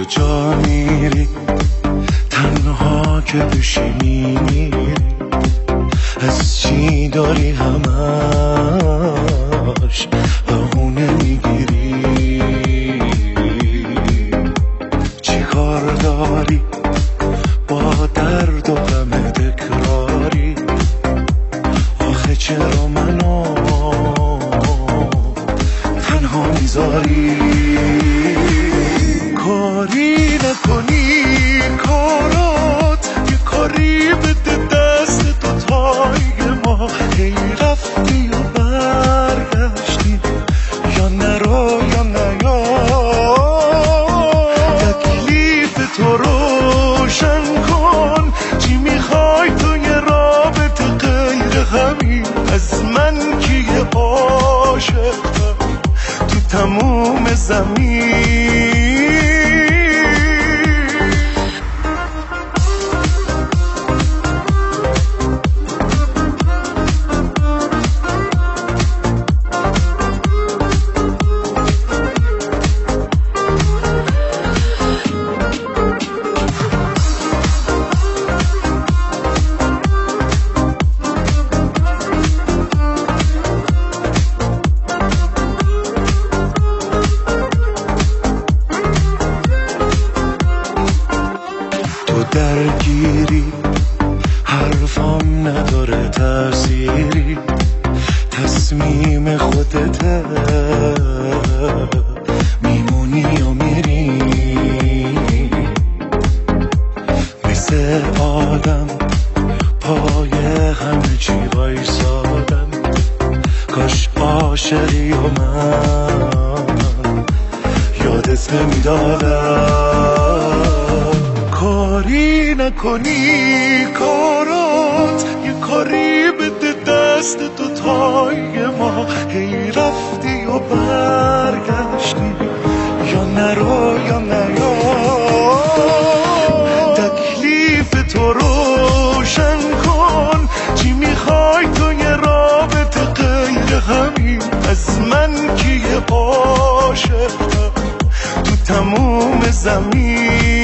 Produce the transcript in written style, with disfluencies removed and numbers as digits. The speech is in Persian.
کجا میری تنها که بشی میمیری از چی داری همش بهونه میگیری چی کار داری با درد و غم تکراری آخه چرا منو تنها میذاری کاری نکنی کارات یه کاری بده دست تو تای ما هی رفتی و برگشتی یا نرو یا نیا تکلیف تو روشن کن چی میخوای تو یه رابطه غیر همین از من کیه عاشقم تو تموم زمین درگیری حرفام نداره تأثیری تصمیم خودته میمونی و میری مثل آدم پای همه چی وایسادم کاش عاشقی و من یادت نمیدادم کاری نکنی کارات یه کاری بده دست تو تای ما هی رفتی و برگشتی یا نرو یا نیا تکلیف تو روشن کن چی میخوای تو یه رابطه غیر همین از من کیه عاشقم تو تموم زمین